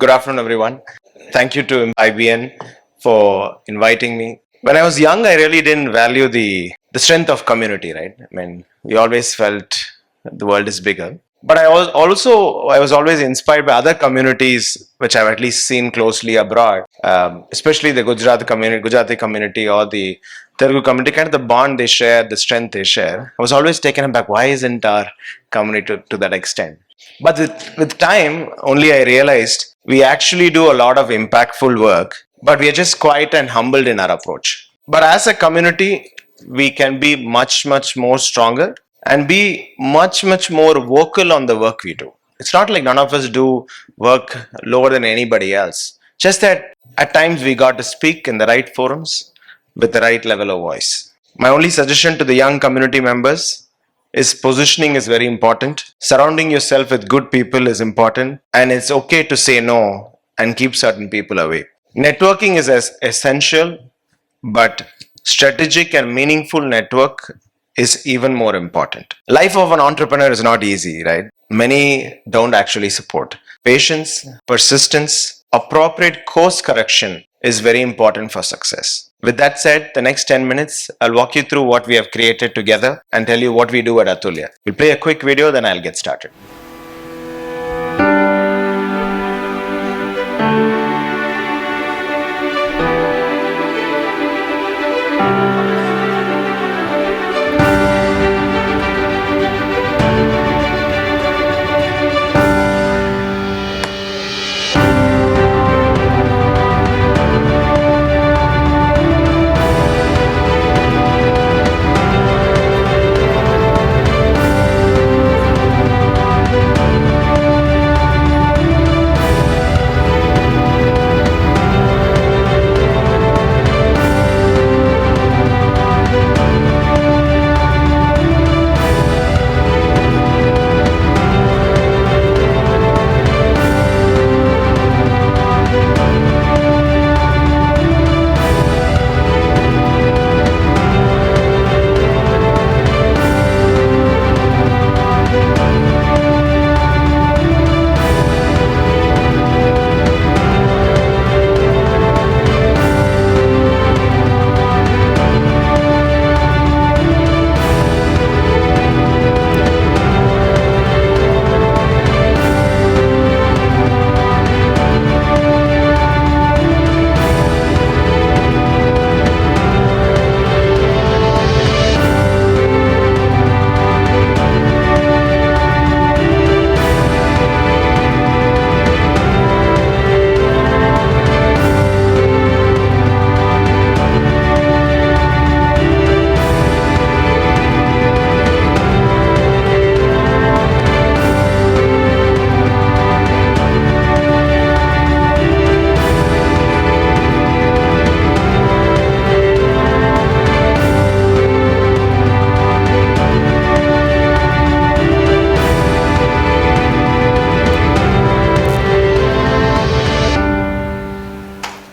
Good afternoon, everyone. Thank you to IBN for inviting me. When I was young, I really didn't value the strength of community, right? I mean, we always felt the world is bigger. But I was always inspired by other communities which I've at least seen closely abroad, especially the Gujarati community or the Telugu community, kind of the bond they share, the strength they share. I was always taken aback, why isn't our community to that extent? But with time, only I realized we actually do a lot of impactful work, but we are just quiet and humbled in our approach. But as a community, we can be much more stronger and be much more vocal on the work we do. It's not like none of us do work lower than anybody else. Just that at times we got to speak in the right forums with the right level of voice. My only suggestion to the young community members is positioning is very important. Surrounding yourself with good people is important, and it's okay to say no and keep certain people away. Networking is as essential, but strategic and meaningful network is even more important. Life of an entrepreneur is not easy, right? Many don't actually support. Patience, persistence, appropriate course correction is very important for success. With that said, the next 10 minutes, I'll walk you through what we have created together and tell you what we do at Athulya. We'll play a quick video, then I'll get started.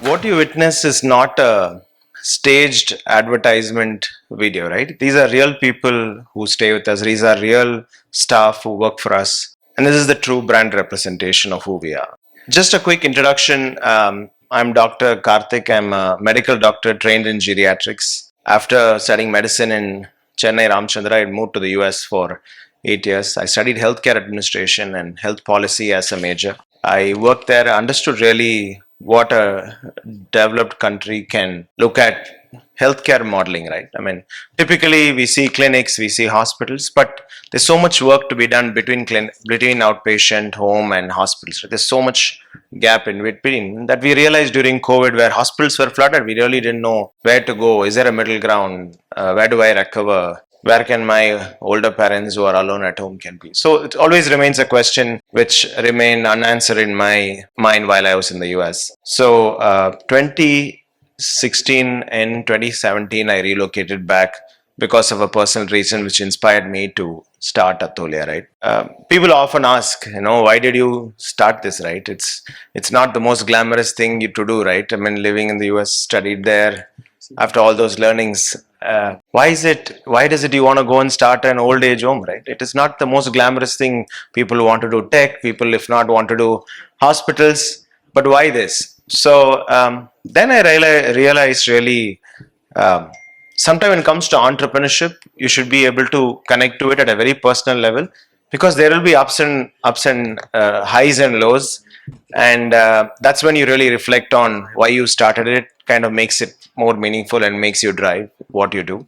What you witness is not a staged advertisement video, right? These are real people who stay with us. These are real staff who work for us. And this is the true brand representation of who we are. Just a quick introduction. I'm Dr. Karthik. I'm a medical doctor trained in geriatrics. After studying medicine in Chennai, Ramchandra, I moved to the US for 8 years. I studied healthcare administration and health policy as a major. I worked there, understood really what a developed country can look at healthcare modeling, right? I mean, typically we see clinics, we see hospitals, but there's so much work to be done between outpatient, home, and hospitals. Right? There's so much gap in between that we realized during COVID, where hospitals were flooded, we really didn't know where to go. Is there a middle ground? Where do I recover? Where can my older parents who are alone at home can be? So it always remains a question which remained unanswered in my mind while I was in the US. So 2016 and 2017, I relocated back because of a personal reason which inspired me to start Athulya, right? People often ask, why did you start this, right? It's not the most glamorous thing to do, right? I mean, living in the US, studied there, after all those learnings, why does it you want to go and start an old age home, right? It is not the most glamorous thing. People who want to do tech, people if not want to do hospitals, But why this? So then I realized really, um, sometimes when it comes to entrepreneurship, you should be able to connect to it at a very personal level, because there will be ups and highs and lows, and that's when you really reflect on why you started it. Kind of makes it more meaningful and makes you drive what you do.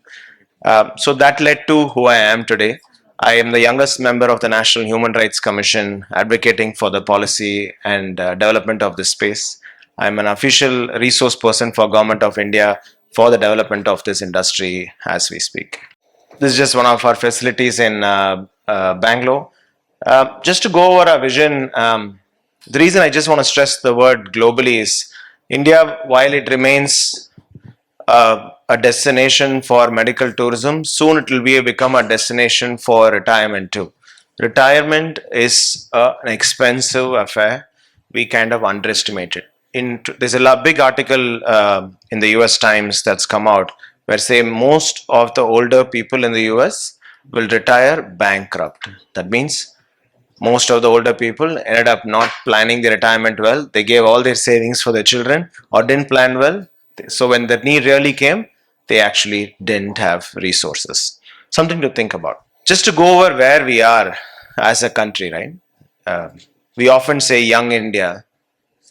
So that led to who I am today. I am the youngest member of the National Human Rights Commission, advocating for the policy and development of this space. I'm an official resource person for Government of India for the development of this industry as we speak. This is just one of our facilities in Bangalore. Just to go over our vision, the reason I just want to stress the word globally is India, while it remains a destination for medical tourism, soon it will become a destination for retirement too. Retirement is an expensive affair. We kind of underestimate it. There's a big article in the US Times that's come out where say most of the older people in the US will retire bankrupt. That means most of the older people ended up not planning their retirement well. They gave all their savings for their children or didn't plan well. So when the need really came, they actually didn't have resources. Something to think about. Just to go over where we are as a country, right? We often say young India.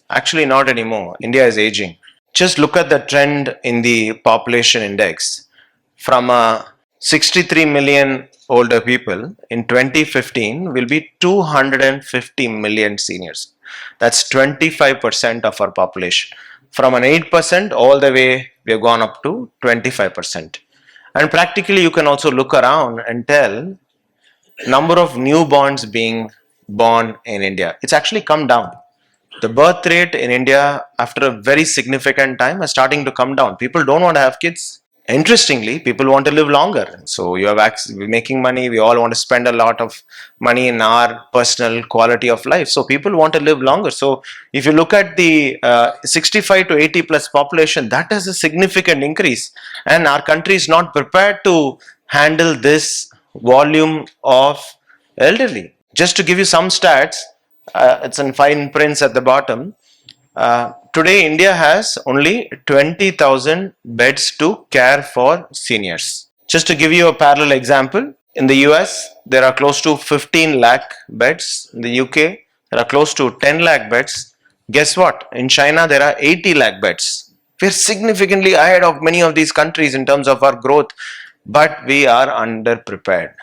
Actually, not anymore. India is aging. Just look at the trend in the population index. From 63 million older people in 2015 will be 250 million seniors. That's 25% of our population. From an 8% all the way, we have gone up to 25%. And practically, you can also look around and tell number of newborns being born in India. It's actually come down. The birth rate in India after a very significant time is starting to come down. People don't want to have kids. Interestingly, people want to live longer. So you have making money. We all want to spend a lot of money in our personal quality of life. So people want to live longer. So if you look at the 65 to 80 plus population, that is a significant increase. And our country is not prepared to handle this volume of elderly. Just to give you some stats, it's in fine prints at the bottom. Today, India has only 20,000 beds to care for seniors. Just to give you a parallel example, in the US, there are close to 15 lakh beds. In the UK, there are close to 10 lakh beds. Guess what? In China, there are 80 lakh beds. We're significantly ahead of many of these countries in terms of our growth, but we are underprepared.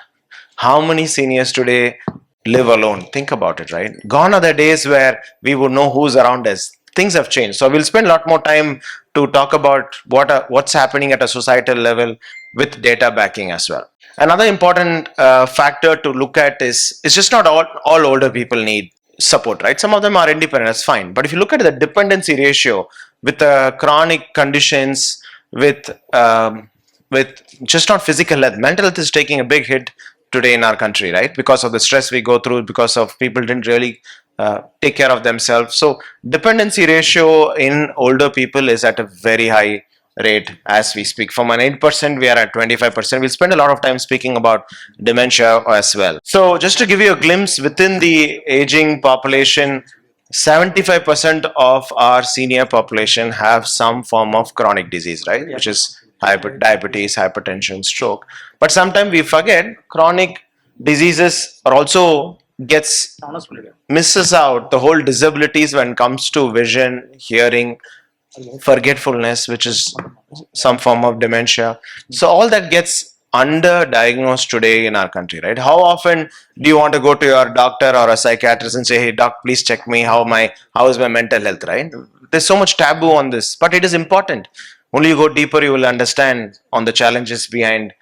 How many seniors today live alone? Think about it, right? Gone are the days where we would know who's around us. Things have changed. So we'll spend a lot more time to talk about what's happening at a societal level with data backing as well. Another important factor to look at is it's just not all older people need support, right? Some of them are independent, that's fine. But if you look at the dependency ratio with chronic conditions, with just not physical health, mental health is taking a big hit today in our country, right? Because of the stress we go through, because of people didn't really take care of themselves. So dependency ratio in older people is at a very high rate as we speak. From an 8%, we are at 25%. We'll spend a lot of time speaking about dementia as well. So just to give you a glimpse, within the aging population, 75% of our senior population have some form of chronic disease, right? Yeah. Which is diabetes, hypertension, stroke. But sometimes we forget chronic diseases are also misses out the whole disabilities when it comes to vision, hearing, forgetfulness, which is some form of dementia. So all that gets underdiagnosed today in our country, right? How often do you want to go to your doctor or a psychiatrist and say, "Hey, doc, please check me. How is my mental health?" Right? There's so much taboo on this, but it is important. Only you go deeper, you will understand on the challenges behind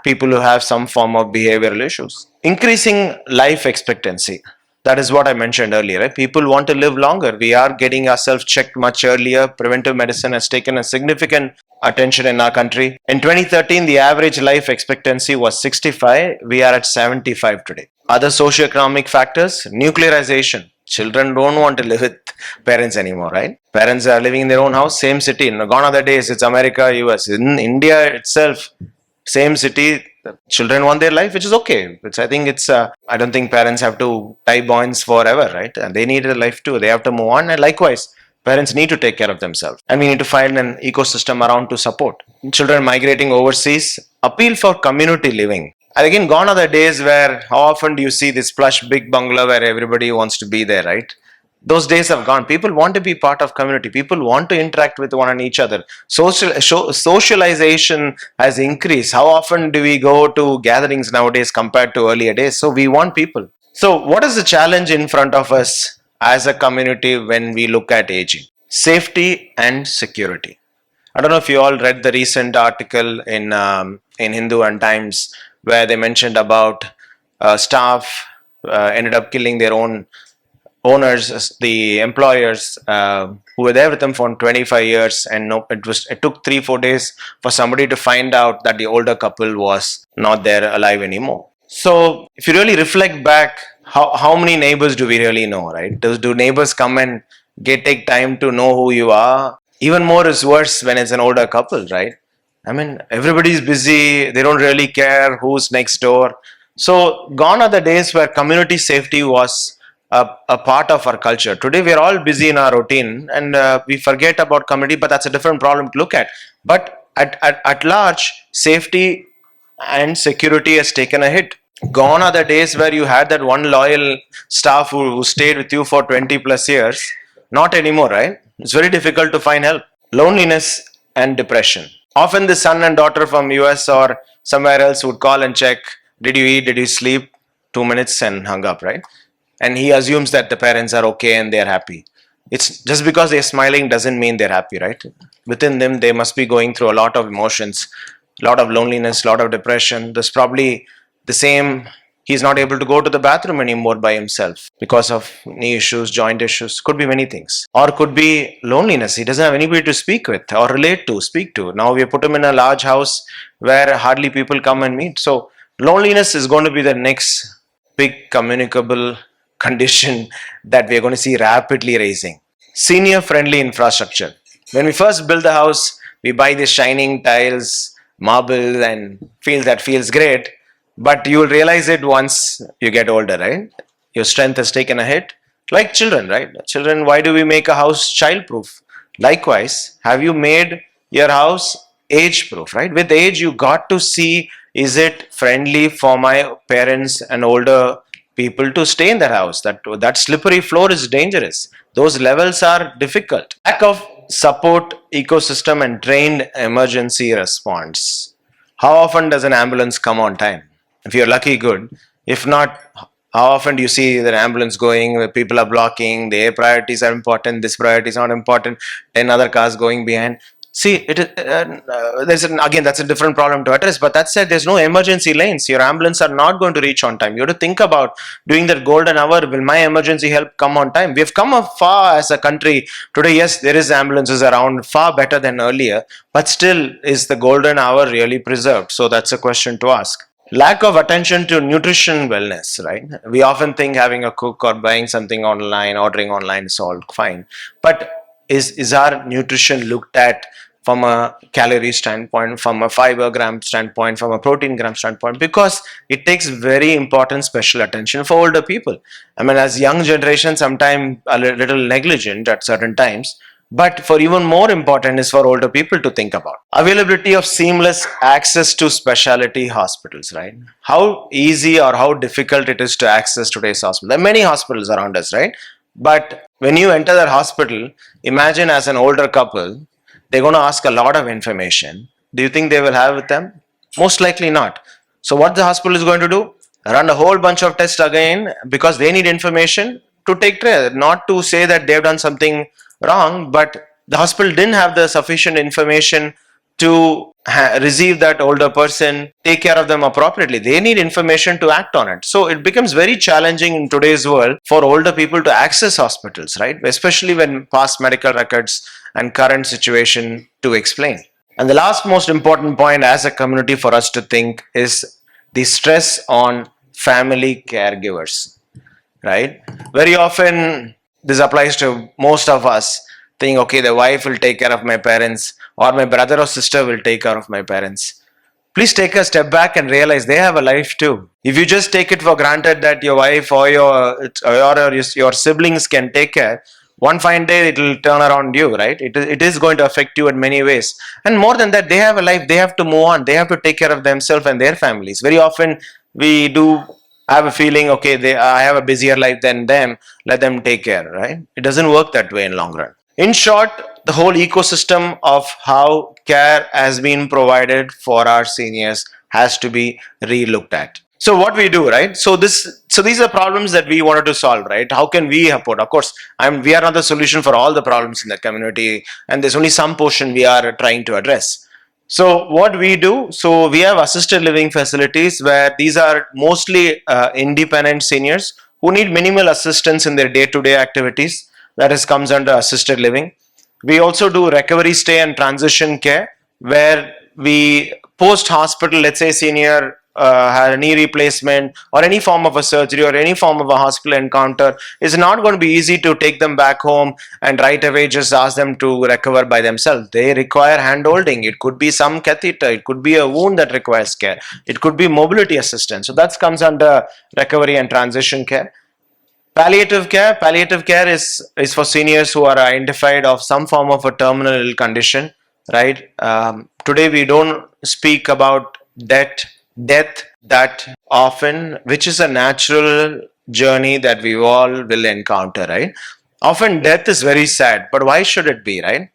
people who have some form of behavioral issues. Increasing life expectancy. That is what I mentioned earlier. Right? People want to live longer. We are getting ourselves checked much earlier. Preventive medicine has taken a significant attention in our country. In 2013, the average life expectancy was 65. We are at 75 today. Other socioeconomic factors, nuclearization. Children don't want to live with parents anymore, right? Parents are living in their own house, same city. Gone are the days, it's America, US. In India itself, same city, the children want their life, which is okay. Which I think it's. I don't think parents have to tie bonds forever, right? And they need a life too. They have to move on, and likewise, parents need to take care of themselves, and we need to find an ecosystem around to support children migrating overseas. Appeal for community living. And again, gone are the days where how often do you see this plush big bungalow where everybody wants to be there, right? Those days have gone. People want to be part of community. People want to interact with one and each other. Socialization has increased. How often do we go to gatherings nowadays compared to earlier days? So we want people. So what is the challenge in front of us as a community when we look at aging? Safety and security. I don't know if you all read the recent article in Hindu and Times where they mentioned about staff ended up killing their own owners, the employers who were there with them for 25 years, and no, it took 3-4 days for somebody to find out that the older couple was not there alive anymore. So if you really reflect back, how many neighbors do we really know, right? Do neighbors come and take time to know who you are? Even more is worse when it's an older couple, right? I mean, everybody's busy. They don't really care who's next door. So gone are the days where community safety was a part of our culture. Today we are all busy in our routine, and we forget about community, but that's a different problem to look at. But at large, safety and security has taken a hit. Gone are the days where you had that one loyal staff who stayed with you for 20 plus years. Not anymore, right? It's very difficult to find help. Loneliness and depression. Often the son and daughter from US or somewhere else would call and check, did you eat, did you sleep? 2 minutes and hung up, right? And he assumes that the parents are okay and they're happy. It's just because they're smiling doesn't mean they're happy, right? Within them, they must be going through a lot of emotions, a lot of loneliness, a lot of depression. There's probably the same, he's not able to go to the bathroom anymore by himself because of knee issues, joint issues, could be many things. Or could be loneliness. He doesn't have anybody to speak with or relate to, speak to. Now we put him in a large house where hardly people come and meet. So loneliness is going to be the next big communicable condition that we are going to see rapidly raising. Senior friendly infrastructure. When we first build the house, we buy these shining tiles, marble, and feels great. But you will realize it once you get older, right? Your strength has taken a hit. Like children, right? Children, why do we make a house child-proof? Likewise, have you made your house age-proof, right? With age, you got to see, is it friendly for my parents and older people to stay in their house? That slippery floor is dangerous. Those levels are difficult. Lack of support ecosystem and trained emergency response. How often does an ambulance come on time? If you're lucky, good. If not, how often do you see the ambulance going where people are blocking, their priorities are important, this priority is not important, 10 other cars going behind? See, again, that's a different problem to address. But that said, there's no emergency lanes. Your ambulance are not going to reach on time. You have to think about doing that golden hour. Will my emergency help come on time? We have come far as a country. Today, yes, there is ambulances around, far better than earlier. But still, is the golden hour really preserved? So that's a question to ask. Lack of attention to nutrition wellness, right? We often think having a cook or buying something online, ordering online is all fine. But is our nutrition looked at from a calorie standpoint, from a fiber gram standpoint, from a protein gram standpoint? Because it takes very important special attention for older people. I mean, as young generation, sometimes a little negligent at certain times. But for even more important is for older people to think about. Availability of seamless access to specialty hospitals, right? How easy or how difficult it is to access today's hospital. There are many hospitals around us, right? But when you enter that hospital, imagine as an older couple, they're going to ask a lot of information. Do you think they will have with them? Most likely not. So what the hospital is going to do? Run a whole bunch of tests again because they need information to take care. Not to say that they've done something wrong, but the hospital didn't have the sufficient information to receive that older person, take care of them appropriately. They need information to act on it. So it becomes very challenging in today's world for older people to access hospitals, right? Especially when past medical records and current situation to explain. And the last most important point as a community for us to think is the stress on family caregivers, right? Very often this applies to most of us. Think, okay, the wife will take care of my parents, or my brother or sister will take care of my parents. please take a step back and realize they have a life too. If you just take it for granted that your wife or your siblings can take care, one fine day it will turn around you, right? It is going to affect you in many ways. And more than that, they have a life, they have to move on, they have to take care of themselves and their families. Very often we do have a feeling, okay, I have a busier life than them, let them take care, right? It doesn't work that way in long run. In short, the whole ecosystem of how care has been provided for our seniors has to be re-looked at. So what we do, right? So these are problems that we wanted to solve, right? How can we support? Of course, we are not the solution for all the problems in the community, and there's only some portion we are trying to address. So what we do, so we have assisted living facilities where these are mostly independent seniors who need minimal assistance in their day-to-day activities. That is comes under assisted living. We also do recovery stay and transition care where we post hospital, let's say senior had a knee replacement or any form of a surgery or any form of a hospital encounter, it's not going to be easy to take them back home and right away just ask them to recover by themselves. They require hand holding. It could be some catheter, it could be a wound that requires care, it could be mobility assistance. So that comes under recovery and transition care. Palliative care is for seniors who are identified of some form of a terminal ill condition, right? Today we don't speak about death that often, which is a natural journey that we all will encounter, right? Often death is very sad, but why should it be, right?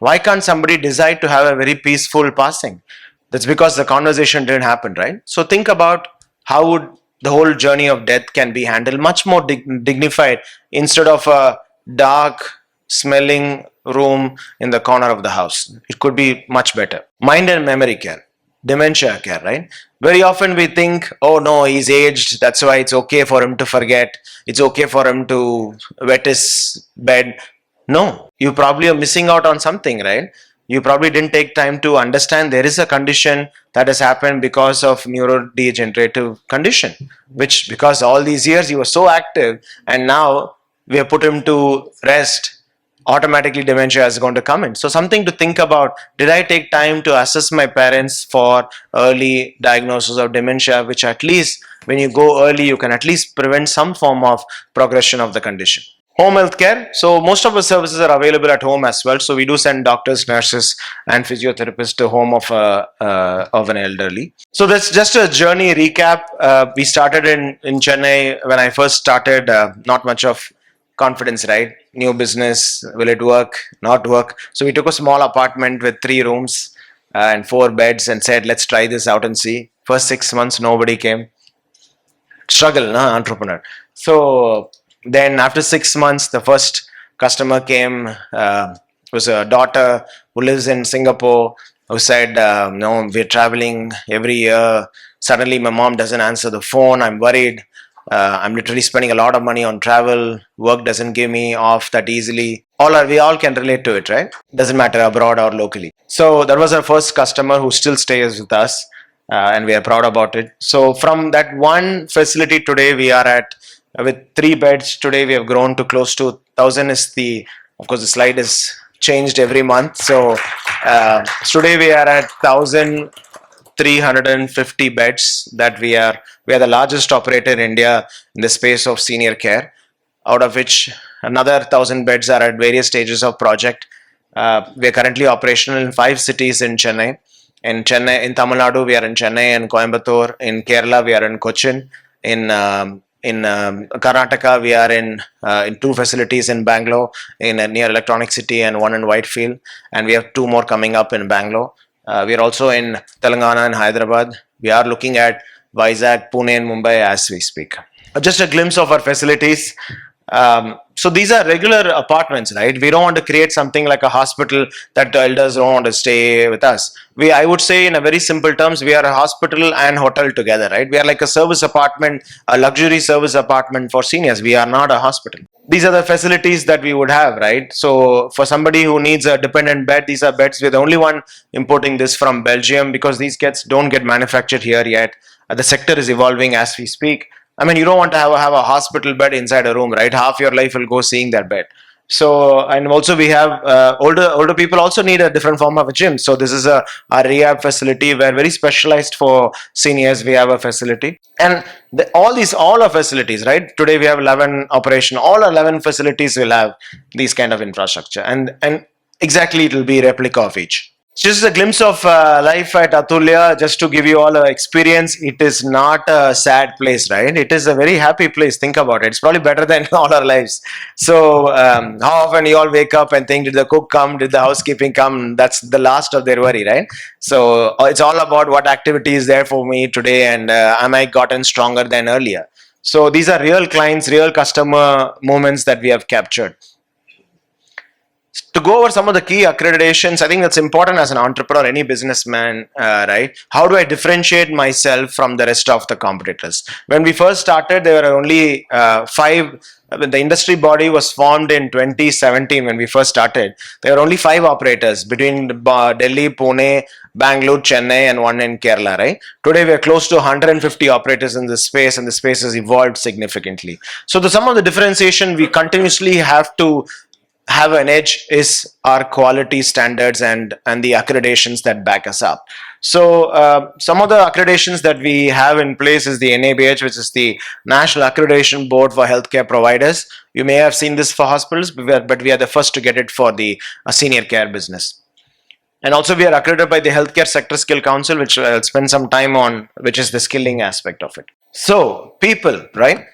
Why can't somebody decide to have a very peaceful passing? That's because the conversation didn't happen, right? So think about how would the whole journey of death can be handled much more dignified instead of a dark smelling room in the corner of the house. It could be much better. Mind and memory care, dementia care, right? Very often we think, oh no, he's aged, that's why it's okay for him to forget, it's okay for him to wet his bed. No, you probably are missing out on something, right? You probably didn't take time to understand there is a condition that has happened because of neurodegenerative condition, which because all these years he was so active and now we have put him to rest, automatically dementia is going to come in. So something to think about. Did I take time to assess my parents for early diagnosis of dementia, which at least when you go early, you can at least prevent some form of progression of the condition. Home health care. So most of the services are available at home as well. So we do send doctors, nurses, and physiotherapists to home of an elderly. So that's just a journey recap. We started in Chennai. When I first started, not much of confidence, right? New business, will it work, not work? So we took a small apartment with 3 rooms and 4 beds and said, let's try this out and see. First 6 months, nobody came. Struggle, entrepreneur. So then after 6 months, the first customer came. Was a daughter who lives in Singapore who said, no, we're traveling every year. Suddenly my mom doesn't answer the phone. I'm worried. I'm literally spending a lot of money on travel. Work doesn't give me off that easily. We all can relate to it, right? Doesn't matter abroad or locally. So that was our first customer who still stays with us, and we are proud about it. So from that one facility today, we are at with 3 beds. Today we have grown to close to 1,000. Of course, the slide is changed every month. So today we are at 1,350 beds that we are the largest operator in India in the space of senior care, out of which another 1,000 beds are at various stages of project. We are currently operational in 5 cities in Chennai. In Tamil Nadu, we are in Chennai and Coimbatore. In Kerala, we are in Cochin. In Karnataka, we are in 2 facilities in Bangalore, near Electronic City, and 1 in Whitefield. And we have 2 more coming up in Bangalore. We are also in Telangana and Hyderabad. We are looking at Vizag, Pune, and Mumbai as we speak. Just a glimpse of our facilities. So these are regular apartments, right? We don't want to create something like a hospital that the elders don't want to stay with us. I would say in a very simple terms, we are a hospital and hotel together, right? We are like a service apartment, a luxury service apartment for seniors. We are not a hospital. These are the facilities that we would have, right? So for somebody who needs a dependent bed, these are beds. We're the only one importing this from Belgium because these don't get manufactured here yet. The sector is evolving as we speak. I mean, you don't want to have a hospital bed inside a room, right? Half your life will go seeing that bed. So, and also we have older people also need a different form of a gym. So this is a rehab facility where very specialized for seniors. We have a facility, and all our facilities, right? Today we have 11 operation. All 11 facilities will have these kind of infrastructure, and exactly it will be replica of each. Just a glimpse of life at Athulya, just to give you all an experience. It is not a sad place, right? It is a very happy place. Think about it. It's probably better than all our lives. So, how often you all wake up and think, did the cook come? Did the housekeeping come? That's the last of their worry, right? So, it's all about what activity is there for me today, and am I gotten stronger than earlier? So, these are real clients, real customer moments that we have captured. To go over some of the key accreditations, I think that's important as an entrepreneur, any businessman, right? How do I differentiate myself from the rest of the competitors? When we first started, there were only five. When the industry body was formed in 2017, when we first started, there were only five operators between Delhi, Pune, Bangalore, Chennai, and one in Kerala, right? Today, we are close to 150 operators in this space, and the space has evolved significantly. So, some of the differentiation we continuously have to have an edge is our quality standards and the accreditations that back us up. So some of the accreditations that we have in place is the NABH, which is the National Accreditation Board for Healthcare Providers. You may have seen this for hospitals, but we are the first to get it for the senior care business. And also we are accredited by the Healthcare Sector Skill Council, which I'll spend some time on, which is the skilling aspect of it. So people, right?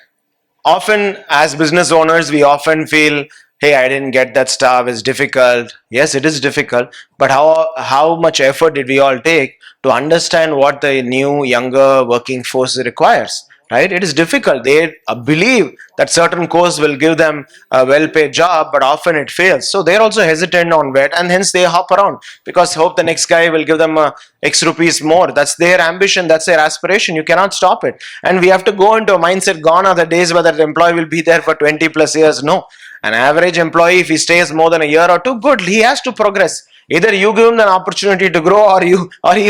Often as business owners, we often feel, hey, I didn't get that staff, it's difficult. Yes, it is difficult, but how much effort did we all take to understand what the new younger working force requires, right? It is difficult. They believe that certain course will give them a well-paid job, but often it fails. So they're also hesitant on that, and hence they hop around because hope the next guy will give them X rupees more. That's their ambition, that's their aspiration. You cannot stop it. And we have to go into a mindset, gone are the days where that employee will be there for 20 plus years. No. An average employee, if he stays more than a year or two, good, he has to progress. Either you give him an opportunity to grow, or he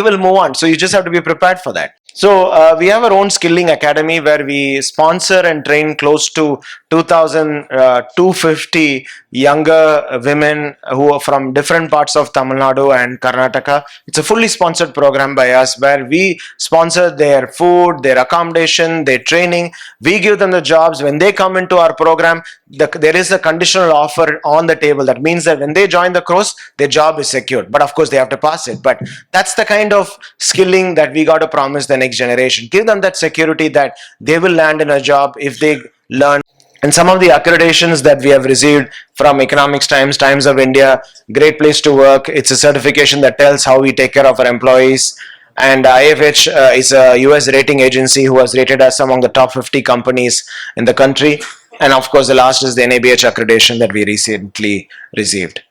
will move on. So you just have to be prepared for that. So we have our own skilling academy where we sponsor and train close to 2,250 younger women who are from different parts of Tamil Nadu and Karnataka. It's a fully sponsored program by us where we sponsor their food, their accommodation, their training. We give them the jobs. When they come into our program, there is a conditional offer on the table. That means that when they join the course, their job is secured. But of course, they have to pass it. But that's the kind of skilling that we got to promise the next generation. Give them that security that they will land in a job if they learn. And some of the accreditations that we have received from Economics Times, Times of India, Great Place to Work. It's a certification that tells how we take care of our employees. And IFH is a US rating agency who has rated us among the top 50 companies in the country. And of course, the last is the NABH accreditation that we recently received.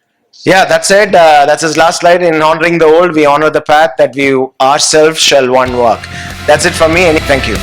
Yeah, that's it. That's his last slide. In honoring the old, we honor the path that we ourselves shall one walk. That's it from me. Thank you.